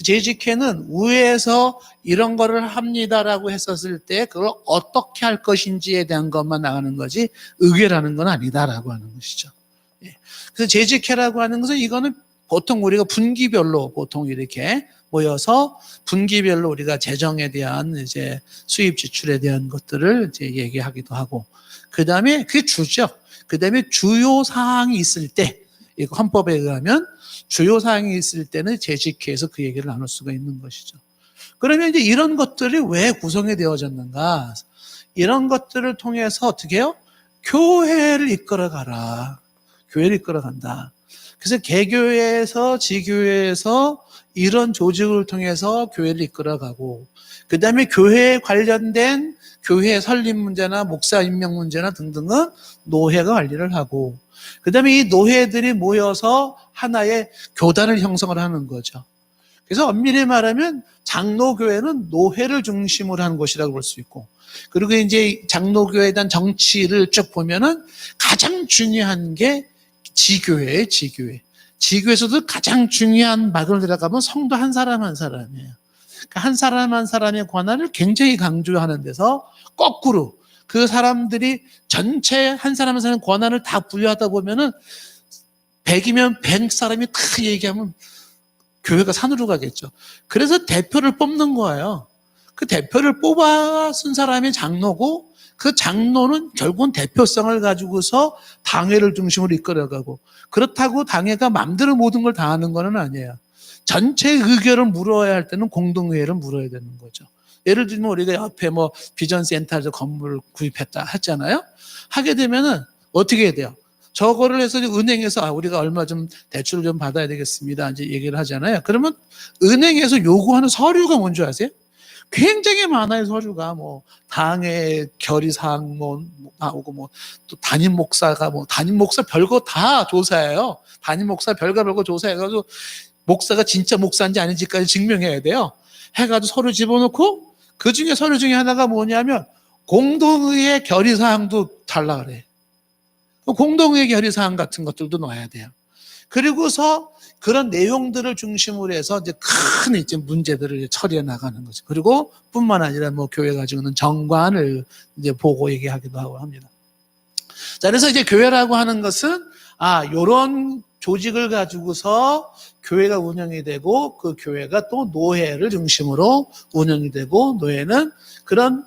재직회는 위에서 이런 거를 합니다라고 했었을 때 그걸 어떻게 할 것인지에 대한 것만 나가는 거지 의결하는 건 아니다라고 하는 것이죠. 그래서 재직회라고 하는 것은 이거는 보통 우리가 분기별로 보통 이렇게 모여서 분기별로 우리가 재정에 대한 이제 수입 지출에 대한 것들을 이제 얘기하기도 하고 그 다음에 그게 주죠. 그 다음에 주요 사항이 있을 때 이거 헌법에 의하면 주요 사항이 있을 때는 재직회에서 그 얘기를 나눌 수가 있는 것이죠. 그러면 이제 이런 것들이 왜 구성이 되어졌는가? 이런 것들을 통해서 어떻게 해요? 교회를 이끌어가라. 교회를 이끌어간다. 그래서 개교회에서 지교회에서 이런 조직을 통해서 교회를 이끌어가고 그 다음에 교회에 관련된 교회 설립 문제나 목사 임명 문제나 등등은 노회가 관리를 하고 그 다음에 이 노회들이 모여서 하나의 교단을 형성을 하는 거죠. 그래서 엄밀히 말하면 장로교회는 노회를 중심으로 하는 곳이라고 볼 수 있고 그리고 이제 장로교회에 대한 정치를 쭉 보면은 가장 중요한 게 지교회예요, 지교회. 지교에서도 가장 중요한 막을 들어가면 성도 한 사람 한 사람이에요. 그러니까 한 사람 한 사람의 권한을 굉장히 강조하는 데서 거꾸로 그 사람들이 전체 한 사람 한 사람의 권한을 다 부여하다 보면은 100이면 100 사람이 다 얘기하면 교회가 산으로 가겠죠. 그래서 대표를 뽑는 거예요. 그 대표를 뽑아 쓴 사람이 장로고 그 장로는 결국은 대표성을 가지고서 당회를 중심으로 이끌어가고 그렇다고 당회가 마음대로 모든 걸 다 하는 건 아니에요. 전체 의견을 물어야 할 때는 공동회의를 물어야 되는 거죠. 예를 들면 우리가 옆에 뭐 비전센터에서 건물을 구입했다 했잖아요. 하게 되면은 어떻게 해야 돼요? 저거를 해서 은행에서 우리가 얼마 좀 대출을 좀 받아야 되겠습니다. 이제 얘기를 하잖아요. 그러면 은행에서 요구하는 서류가 뭔지 아세요? 굉장히 많아요, 서류가. 뭐, 당의 결의사항 뭐, 나오고, 뭐, 또 담임 목사가 담임 목사 별거 다 조사해요. 담임 목사 별거 조사해가지고, 목사가 진짜 목사인지 아닌지까지 증명해야 돼요. 해가지고 서류 집어넣고, 그 중에 서류 중에 하나가 뭐냐면, 공동의회 결의사항도 달라 그래. 공동의회 결의사항 같은 것들도 넣어야 돼요. 그리고서 그런 내용들을 중심으로 해서 이제 큰 이제 문제들을 처리해 나가는 거죠. 그리고 뿐만 아니라 뭐 교회가 가지고 있는 정관을 이제 보고 얘기하기도 하고 합니다. 자, 그래서 이제 교회라고 하는 것은 요런 조직을 가지고서 교회가 운영이 되고 그 교회가 또 노회를 중심으로 운영이 되고 노회는 그런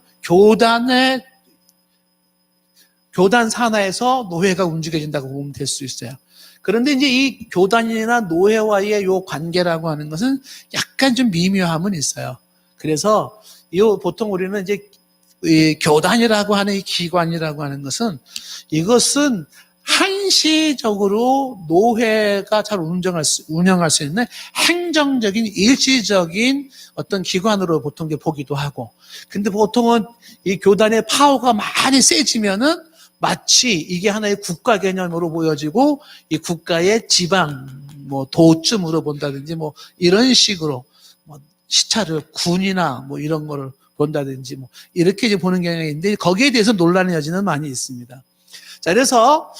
교단 산하에서 노회가 움직여진다고 보면 될 수 있어요. 그런데 이제 이 교단이나 노회와의 요 관계라고 하는 것은 약간 좀 미묘함은 있어요. 그래서 보통 우리는 이제 이 교단이라고 하는 이 기관이라고 하는 것은 이것은 한시적으로 노회가 잘 운영할 수 있는 행정적인 일시적인 어떤 기관으로 보통 보기도 하고, 근데 보통은 이 교단의 파워가 많이 세지면은 마치 이게 하나의 국가 개념으로 보여지고 이 국가의 지방 도쯤으로 본다든지 이런 식으로 시차를 군이나 이런 거를 본다든지 이렇게 이제 보는 경향이 있는데, 거기에 대해서 논란의 여지는 많이 있습니다. 자, 그래서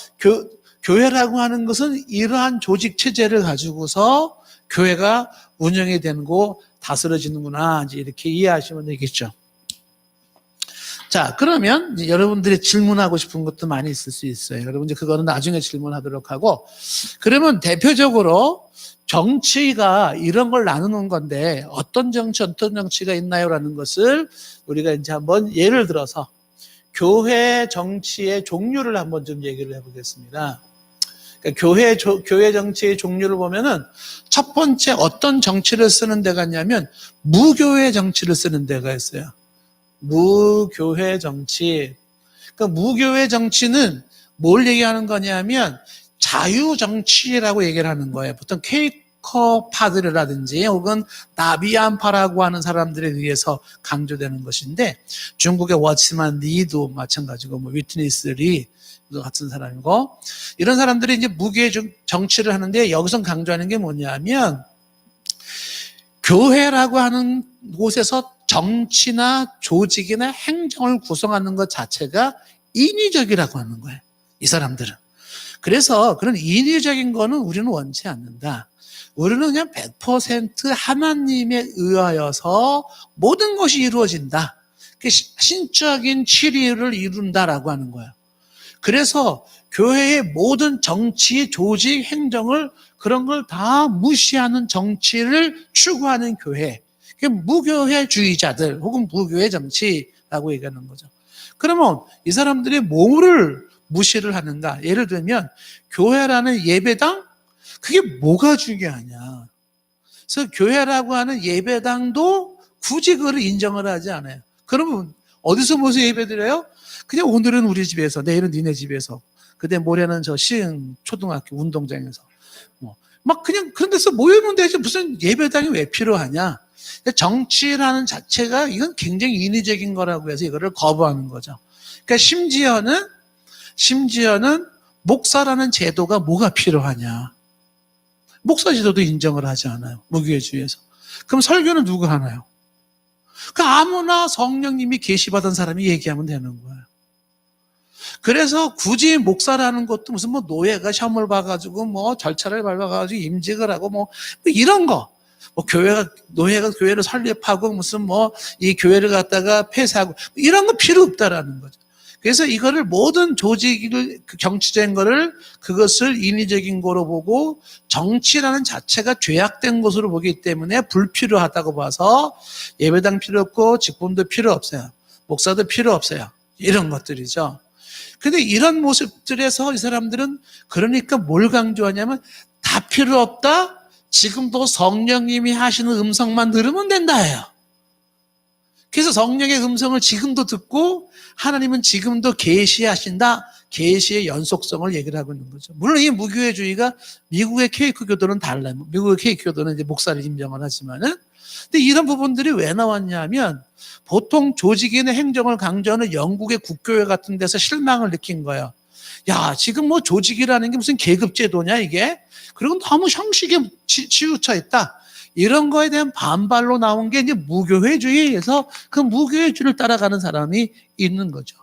교회라고 하는 것은 이러한 조직 체제를 가지고서 교회가 운영이 되고 다스려지는구나, 이제 이렇게 이해하시면 되겠죠. 자, 그러면 이제 여러분들이 질문하고 싶은 것도 많이 있을 수 있어요. 여러분 이제 그거는 나중에 질문하도록 하고, 그러면 대표적으로 정치가 이런 걸 나누는 건데 어떤 정치가 있나요라는 것을 우리가 이제 한번 예를 들어서 교회 정치의 종류를 한번 좀 얘기를 해보겠습니다. 그러니까 교회 정치의 종류를 보면은 첫 번째 어떤 정치를 쓰는 데가 있냐면 무교회 정치를 쓰는 데가 있어요. 무교회 정치. 그러니까 무교회 정치는 뭘 얘기하는 거냐면 자유정치라고 얘기를 하는 거예요. 보통 케이커 파드르라든지 혹은 나비안파라고 하는 사람들에 의해서 강조되는 것인데, 중국의 워치만 리도 마찬가지고 위트니스 리 같은 사람이고, 이런 사람들이 이제 무교회 정치를 하는데 여기서 강조하는 게 뭐냐면 교회라고 하는 곳에서 정치나 조직이나 행정을 구성하는 것 자체가 인위적이라고 하는 거예요, 이 사람들은. 그래서 그런 인위적인 거는 우리는 원치 않는다. 우리는 그냥 100% 하나님에 의하여서 모든 것이 이루어진다. 신적인 치리를 이룬다라고 하는 거예요. 그래서 교회의 모든 정치, 조직, 행정을 그런 걸 다 무시하는 정치를 추구하는 교회. 무교회주의자들 혹은 무교회 정치라고 얘기하는 거죠. 그러면 이 사람들이 뭐를 무시를 하는가? 예를 들면 교회라는 예배당? 그게 뭐가 중요하냐? 그래서 교회라고 하는 예배당도 굳이 그걸 인정을 하지 않아요. 그러면 어디서 모여서 예배드려요? 그냥 오늘은 우리 집에서, 내일은 니네 집에서, 그때 모레는 저 시흥 초등학교 운동장에서 막 그냥 그런 데서 모이면 되지, 무슨 예배당이 왜 필요하냐? 정치라는 자체가 이건 굉장히 인위적인 거라고 해서 이거를 거부하는 거죠. 그러니까 심지어는 목사라는 제도가 뭐가 필요하냐? 목사 제도도 인정을 하지 않아요, 무교회주의에서. 그럼 설교는 누가 하나요? 아무나 성령님이 계시받은 사람이 얘기하면 되는 거예요. 그래서 굳이 목사라는 것도 무슨 노예가 시험을 봐가지고 절차를 밟아가지고 임직을 하고 이런 거. 노예가 교회를 설립하고 무슨 이 교회를 갖다가 폐쇄하고 이런 거 필요 없다라는 거죠. 그래서 이거를 모든 조직을, 정치적인 거를 그것을 인위적인 거로 보고 정치라는 자체가 죄악된 것으로 보기 때문에 불필요하다고 봐서 예배당 필요 없고 직분도 필요 없어요. 목사도 필요 없어요. 이런 것들이죠. 근데 이런 모습들에서 이 사람들은 그러니까 뭘 강조하냐면 다 필요 없다. 지금도 성령님이 하시는 음성만 들으면 된다예요. 그래서 성령의 음성을 지금도 듣고 하나님은 지금도 계시하신다. 계시의 연속성을 얘기를 하고 있는 거죠. 물론 이 무교회주의가 미국의 케이크 교도는 달라요. 미국의 케이크 교도는 이제 목사를 임명을 하지만은, 근데 이런 부분들이 왜 나왔냐면 보통 조직이나 행정을 강조하는 영국의 국교회 같은 데서 실망을 느낀 거예요. 야, 지금 조직이라는 게 무슨 계급제도냐 이게? 그리고 너무 형식에 치우쳐 있다. 이런 거에 대한 반발로 나온 게 이제 무교회주의에서 그 무교회주의를 따라가는 사람이 있는 거죠.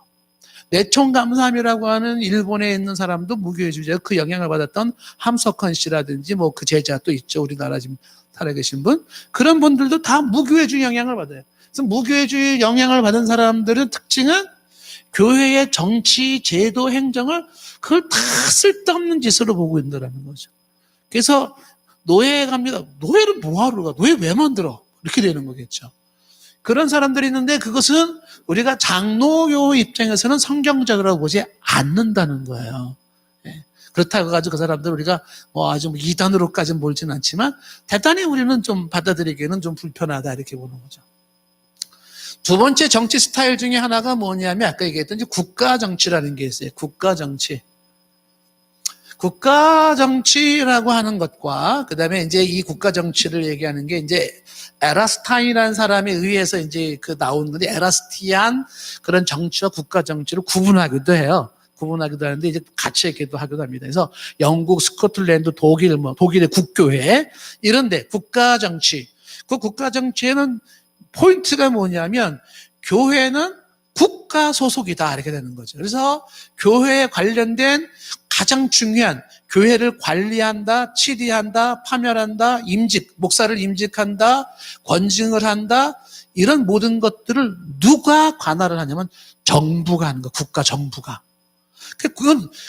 내총감사함이라고 하는 일본에 있는 사람도 무교회주의자, 그 영향을 받았던 함석헌 씨라든지 그 제자 또 있죠. 우리나라 지금 살아계신 분. 그런 분들도 다 무교회주의 영향을 받아요. 그래서 무교회주의 영향을 받은 사람들은 특징은 교회의 정치, 제도, 행정을 그걸 다 쓸데없는 짓으로 보고 있다는 거죠. 그래서 노예에 갑니다. 노예를 뭐하러 가? 노예 왜 만들어? 이렇게 되는 거겠죠. 그런 사람들이 있는데 그것은 우리가 장로교 입장에서는 성경적이라고 보지 않는다는 거예요. 그렇다고 해가지고 그 사람들 우리가 아주 이단으로까지는 몰지는 않지만 대단히 우리는 좀 받아들이기에는 좀 불편하다 이렇게 보는 거죠. 두 번째 정치 스타일 중에 하나가 뭐냐면 아까 얘기했던 이제 국가 정치라는 게 있어요. 국가 정치. 국가 정치라고 하는 것과 그다음에 이제 이 국가 정치를 얘기하는 게 이제 에라스타인이라는 사람에 의해서 이제 그 나온 건데 에라스티안 그런 정치와 국가 정치를 구분하기도 해요. 구분하기도 하는데 이제 같이 얘기도 하기도 합니다. 그래서 영국, 스코틀랜드, 독일, 독일의 국교회 이런데 국가 정치. 그 국가 정치에는 포인트가 뭐냐면 교회는 국가 소속이다 이렇게 되는 거죠. 그래서 교회에 관련된 가장 중요한 교회를 관리한다, 치리한다, 파멸한다, 목사를 임직한다, 권징을 한다 이런 모든 것들을 누가 관할을 하냐면 정부가 하는 거, 국가 정부가.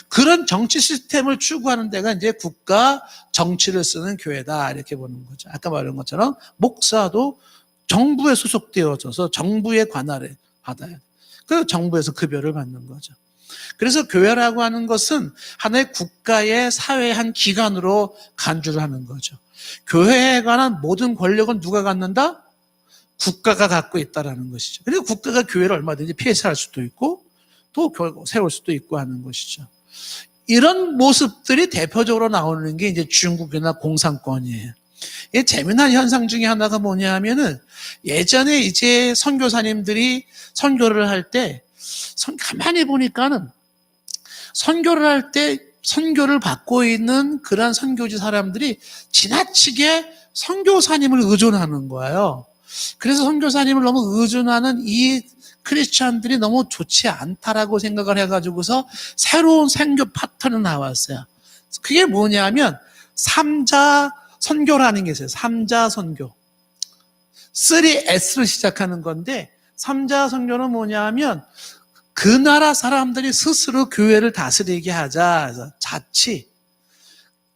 그런 정치 시스템을 추구하는 데가 이제 국가 정치를 쓰는 교회다 이렇게 보는 거죠. 아까 말한 것처럼 목사도 정부에 소속되어져서 정부의 관할을 받아야 돼. 그 정부에서 급여를 받는 거죠. 그래서 교회라고 하는 것은 하나의 국가의 사회의 한 기관으로 간주를 하는 거죠. 교회에 관한 모든 권력은 누가 갖는다? 국가가 갖고 있다라는 것이죠. 그리고 국가가 교회를 얼마든지 폐쇄할 수도 있고 또 세울 수도 있고 하는 것이죠. 이런 모습들이 대표적으로 나오는 게 이제 중국이나 공산권이에요. 이게 재미난 현상 중에 하나가 뭐냐 하면은 예전에 이제 선교사님들이 선교를 할 때 가만히 보니까는 선교를 할 때 선교를 받고 있는 그런 선교지 사람들이 지나치게 선교사님을 의존하는 거예요. 그래서 선교사님을 너무 의존하는 이 크리스찬들이 너무 좋지 않다라고 생각을 해가지고서 새로운 선교 파트너가 나왔어요. 그게 뭐냐면 삼자 선교라는 게 있어요. 삼자 선교. 3S로 시작하는 건데 삼자 선교는 뭐냐 하면 그 나라 사람들이 스스로 교회를 다스리게 하자. 그래서 자치.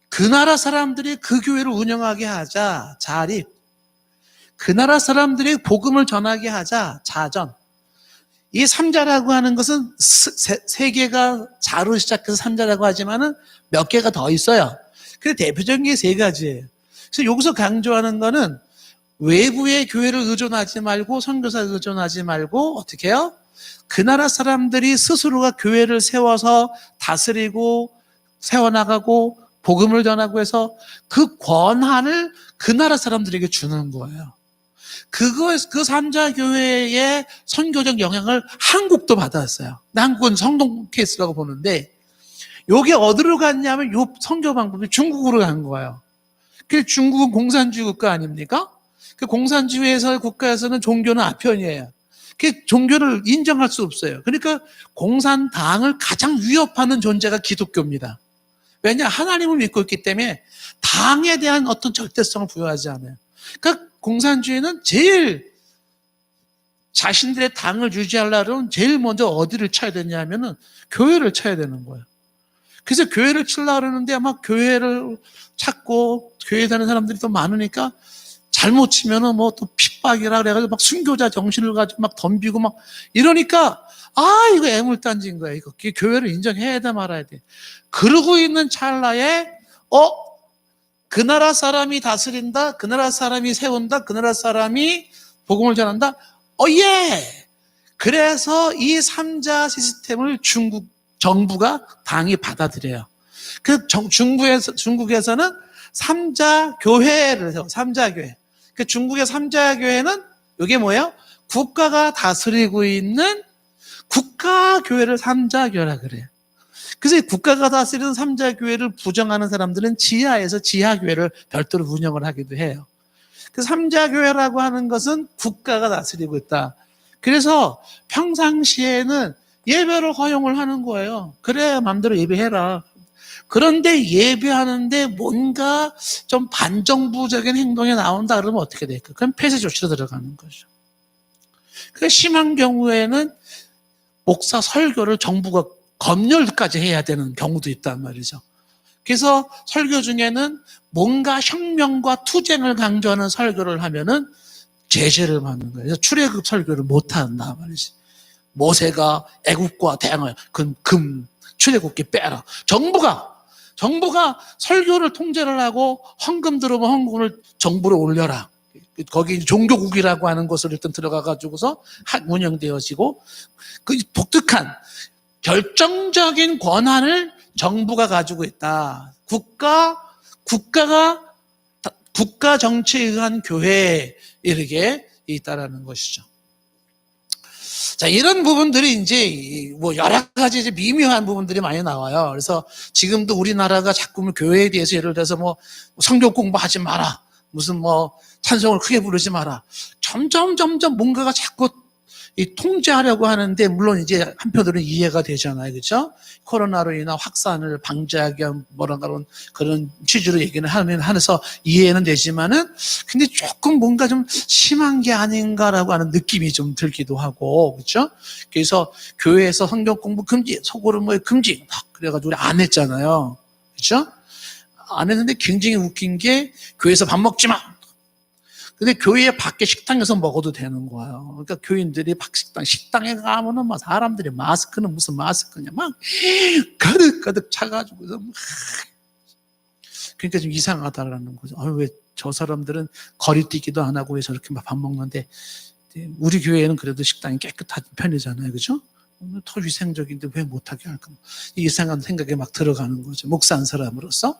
그 나라 사람들이 그 교회를 운영하게 하자. 자립. 그 나라 사람들이 복음을 전하게 하자. 자전. 이 삼자라고 하는 것은 세 개가 자로 시작해서 삼자라고 하지만은 몇 개가 더 있어요. 그 대표적인 게 세 가지예요. 그래서 여기서 강조하는 거는 외부의 교회를 의존하지 말고 선교사를 의존하지 말고 어떻게 해요? 그 나라 사람들이 스스로가 교회를 세워서 다스리고 세워나가고 복음을 전하고 해서 그 권한을 그 나라 사람들에게 주는 거예요. 그 삼자교회의 선교적 영향을 한국도 받았어요. 한국은 성동 케이스라고 보는데 이게 어디로 갔냐면 이 선교 방법이 중국으로 간 거예요. 그 중국은 공산주의 국가 아닙니까? 그 공산주의에서 국가에서는 종교는 아편이에요. 그 종교를 인정할 수 없어요. 그러니까 공산당을 가장 위협하는 존재가 기독교입니다. 왜냐? 하나님을 믿고 있기 때문에 당에 대한 어떤 절대성을 부여하지 않아요. 그러니까 공산주의는 제일 자신들의 당을 유지하려면 제일 먼저 어디를 쳐야 되냐면은 교회를 쳐야 되는 거예요. 그래서 교회를 치려고 그러는데 아마 교회를 찾고 교회에 다니는 사람들이 또 많으니까 잘못 치면은 뭐 또 핍박이라 그래가지고 막 순교자 정신을 가지고 막 덤비고 막 이러니까 이거 애물단지인 거야. 이거 교회를 인정해야 돼 말아야 돼. 그러고 있는 찰나에 그 나라 사람이 다스린다, 그 나라 사람이 세운다, 그 나라 사람이 복음을 전한다. 예. 그래서 이 삼자 시스템을 중국 정부가 당이 받아들여요. 그 중국에서는 삼자 교회를 세워. 삼자 교회. 그 중국의 삼자 교회는 이게 뭐예요? 국가가 다스리고 있는 국가 교회를 삼자 교회라 그래요. 그래서 국가가 다스리는 삼자 교회를 부정하는 사람들은 지하에서 지하 교회를 별도로 운영을 하기도 해요. 그 삼자 교회라고 하는 것은 국가가 다스리고 있다. 그래서 평상시에는 예배를 허용을 하는 거예요. 그래 마음대로 예배해라. 그런데 예배하는데 뭔가 좀 반정부적인 행동이 나온다 그러면 어떻게 될까? 그럼 폐쇄 조치로 들어가는 거죠. 그 심한 경우에는 목사 설교를 정부가 검열까지 해야 되는 경우도 있단 말이죠. 그래서 설교 중에는 뭔가 혁명과 투쟁을 강조하는 설교를 하면은 제재를 받는 거예요. 그래서 출애굽 설교를 못 한다 말이지. 모세가 애국과 대항을 출애굽기 빼라. 정부가 설교를 통제를 하고 헌금 들어오면 헌금을 정부로 올려라. 거기 종교국이라고 하는 곳을 일단 들어가 가지고서 운영되어지고 그 독특한 결정적인 권한을 정부가 가지고 있다. 국가가 국가 정치에 의한 교회에 이르게 있다라는 것이죠. 자, 이런 부분들이 이제 뭐 여러 가지 이제 미묘한 부분들이 많이 나와요. 그래서 지금도 우리나라가 자꾸 교회에 대해서 예를 들어서 뭐 성경 공부하지 마라. 무슨 뭐 찬송을 크게 부르지 마라. 점점 뭔가가 자꾸 이 통제하려고 하는데, 물론 이제 한편으로는 이해가 되잖아요. 그렇죠? 코로나로 인한 확산을 방지하기 위한 그런 취지로 얘기는 하면서 이해는 되지만은, 근데 조금 뭔가 좀 심한 게 아닌가라고 하는 느낌이 좀 들기도 하고, 그렇죠? 그래서 교회에서 성경 공부 금지, 소고름 뭐 금지, 그래가지고 우리 안 했잖아요. 그렇죠? 안 했는데 굉장히 웃긴 게 교회에서 밥 먹지 마. 근데 교회 밖에 식당에서 먹어도 되는 거예요. 그러니까 교인들이 식당에 가면은 막 사람들이 마스크는 무슨 마스크냐, 막 가득 차가지고서 그러니까 좀 이상하다라는 거죠. 왜 저 사람들은 거리뛰기도 안 하고 왜 저렇게 밥 먹는데, 우리 교회는 그래도 식당이 깨끗한 편이잖아요. 그죠? 더 위생적인데 왜 못하게 할까? 이상한 생각에 막 들어가는 거죠. 목사 한 사람으로서.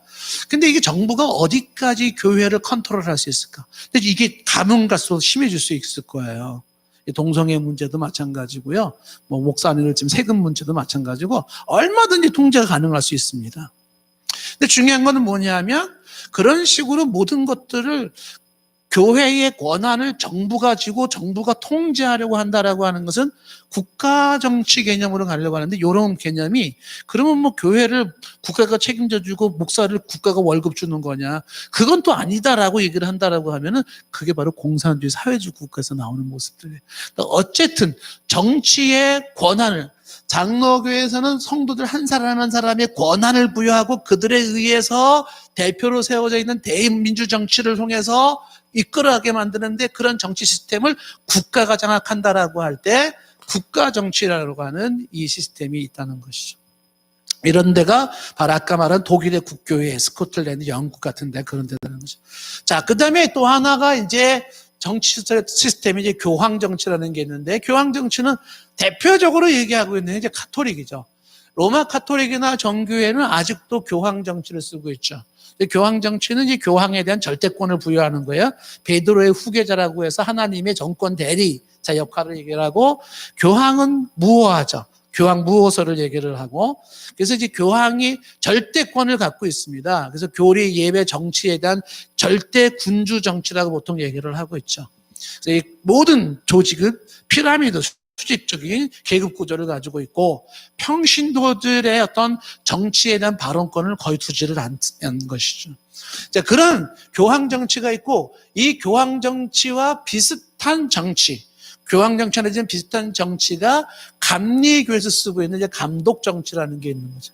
근데 이게 정부가 어디까지 교회를 컨트롤할 수 있을까? 근데 이게 가면 갈수록 심해질 수 있을 거예요. 동성애 문제도 마찬가지고요. 뭐 목사님들 지금 세금 문제도 마찬가지고 얼마든지 통제가 가능할 수 있습니다. 근데 중요한 거는 뭐냐면 그런 식으로 모든 것들을 교회의 권한을 정부가 쥐고 정부가 통제하려고 한다라고 하는 것은 국가 정치 개념으로 가려고 하는데, 이런 개념이 그러면 뭐 교회를 국가가 책임져주고 목사를 국가가 월급 주는 거냐, 그건 또 아니다라고 얘기를 한다라고 하면은 그게 바로 공산주의 사회주의 국가에서 나오는 모습들이에요. 어쨌든 정치의 권한을, 장로교에서는 성도들 한 사람 한 사람의 권한을 부여하고 그들에 의해서 대표로 세워져 있는 대민주 정치를 통해서 이끌어가게 만드는데, 그런 정치 시스템을 국가가 장악한다라고 할 때 국가 정치라고 하는 이 시스템이 있다는 것이죠. 이런 데가 바로 아까 말한 독일의 국교회, 스코틀랜드, 영국 같은 데, 그런 데라는 거죠. 자, 그 다음에 또 하나가 이제 정치 시스템이 이제 교황 정치라는 게 있는데, 교황 정치는 대표적으로 얘기하고 있는 게 이제 카톨릭이죠. 로마 카톨릭이나 정교회는 아직도 교황 정치를 쓰고 있죠. 교황 정치는 이 교황에 대한 절대권을 부여하는 거예요. 베드로의 후계자라고 해서 하나님의 정권 대리자 역할을 얘기를 하고, 교황은 무호하죠. 교황 무호서를 얘기를 하고, 그래서 이제 교황이 절대권을 갖고 있습니다. 그래서 교리, 예배, 정치에 대한 절대 군주 정치라고 보통 얘기를 하고 있죠. 그래서 이 모든 조직은 피라미드 수직적인 계급 구조를 가지고 있고, 평신도들의 어떤 정치에 대한 발언권을 거의 두지를 않는 것이죠. 자, 그런 교황 정치가 있고, 이 교황 정치와 비슷한 정치, 교황 정치와 비슷한 정치가 감리교에서 쓰고 있는 이제 감독 정치라는 게 있는 거죠.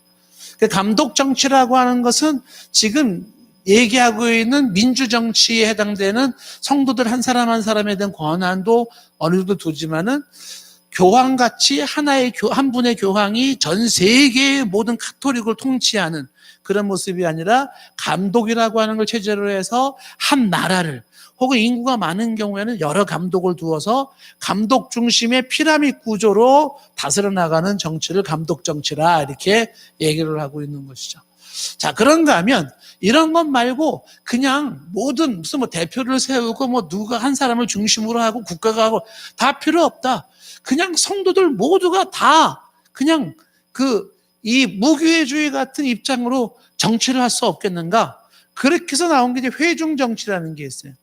그 감독 정치라고 하는 것은 지금 얘기하고 있는 민주정치에 해당되는 성도들 한 사람 한 사람에 대한 권한도 어느 정도 두지만은, 교황같이 한 분의 교황이 전 세계의 모든 카톨릭을 통치하는 그런 모습이 아니라, 감독이라고 하는 걸 체제로 해서 한 나라를, 혹은 인구가 많은 경우에는 여러 감독을 두어서 감독 중심의 피라미드 구조로 다스려 나가는 정치를 감독 정치라 이렇게 얘기를 하고 있는 것이죠. 자, 그런가 하면 이런 것 말고 그냥 모든 무슨 뭐 대표를 세우고 뭐 누가 한 사람을 중심으로 하고 국가가 하고 다 필요 없다. 그냥 성도들 모두가 다 그냥 이 무교회주의 같은 입장으로 정치를 할 수 없겠는가? 그렇게 해서 나온 게 이제 회중 정치라는 게 있어요.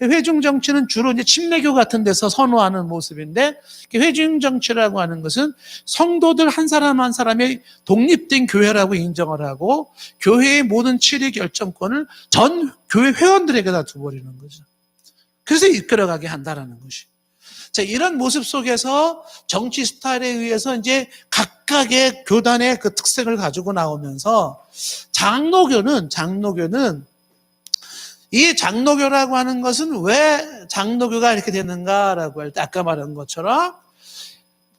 회중 정치는 주로 이제 침례교 같은 데서 선호하는 모습인데, 회중 정치라고 하는 것은 성도들 한 사람 한 사람의 독립된 교회라고 인정을 하고, 교회의 모든 치리 결정권을 전 교회 회원들에게다 두버리는 거죠. 그래서 이끌어가게 한다라는 것이. 자, 이런 모습 속에서 정치 스타일에 의해서 이제 각각의 교단의 그 특색을 가지고 나오면서, 장로교는 이 장로교라고 하는 것은 왜 장로교가 이렇게 됐는가라고 할 때 아까 말한 것처럼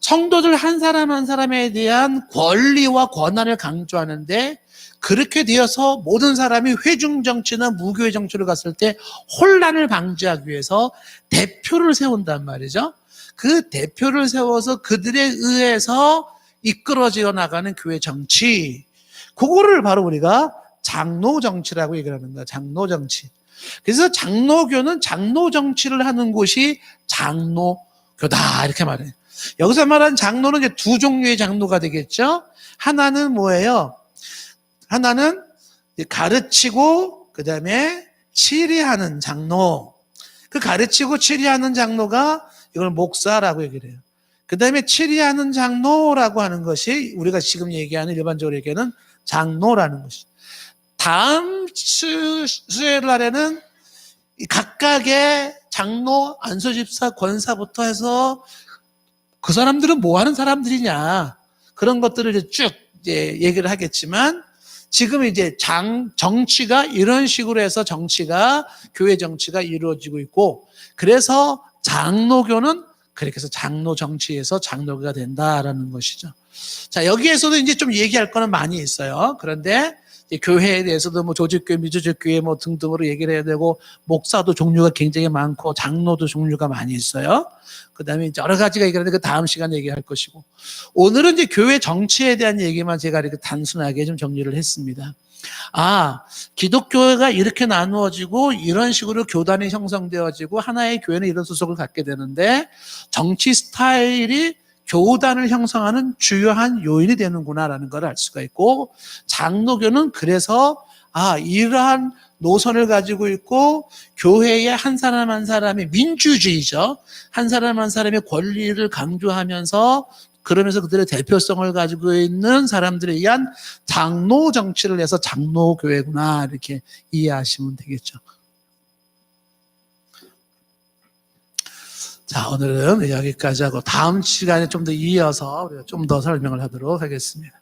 성도들 한 사람 한 사람에 대한 권리와 권한을 강조하는데, 그렇게 되어서 모든 사람이 회중 정치나 무교회 정치를 갔을 때 혼란을 방지하기 위해서 대표를 세운단 말이죠. 그 대표를 세워서 그들에 의해서 이끌어져 나가는 교회 정치, 그거를 바로 우리가 장로 정치라고 얘기를 하는 거야. 장로 정치. 그래서 장로교는 장로 정치를 하는 곳이 장로교다, 이렇게 말해요. 여기서 말하는 장로는 이제 두 종류의 장로가 되겠죠. 하나는 뭐예요? 하나는 가르치고 그 다음에 치리하는 장로. 그 가르치고 치리하는 장로가 이걸 목사라고 얘기를 해요. 그 다음에 치리하는 장로라고 하는 것이 우리가 지금 얘기하는, 일반적으로 얘기하는 장로라는 것이. 다음 수요일 날에는 각각의 장로, 안수집사, 권사부터 해서 그 사람들은 뭐 하는 사람들이냐, 그런 것들을 이제 쭉 얘기를 하겠지만, 지금 이제 정치가 이런 식으로 해서 교회 정치가 이루어지고 있고, 그래서 장로교는 그렇게 해서 장로 정치에서 장로교가 된다라는 것이죠. 자, 여기에서도 이제 좀 얘기할 거는 많이 있어요. 그런데 교회에 대해서도 뭐 조직교회, 미조직교회 뭐 등등으로 얘기를 해야 되고, 목사도 종류가 굉장히 많고, 장로도 종류가 많이 있어요. 그 다음에 여러 가지가 얘기하는데 그 다음 시간에 얘기할 것이고, 오늘은 이제 교회 정치에 대한 얘기만 제가 이렇게 단순하게 좀 정리를 했습니다. 기독교회가 이렇게 나누어지고 이런 식으로 교단이 형성되어지고 하나의 교회는 이런 소속을 갖게 되는데, 정치 스타일이 교단을 형성하는 주요한 요인이 되는구나라는 걸 알 수가 있고, 장로교는 그래서 이러한 노선을 가지고 있고, 교회의 한 사람 한 사람의 민주주의죠. 한 사람 한 사람의 권리를 강조하면서, 그러면서 그들의 대표성을 가지고 있는 사람들에 의한 장로 정치를 해서 장로교회구나, 이렇게 이해하시면 되겠죠. 자, 오늘은 여기까지 하고 다음 시간에 좀 더 이어서 우리가 좀 더 설명을 하도록 하겠습니다.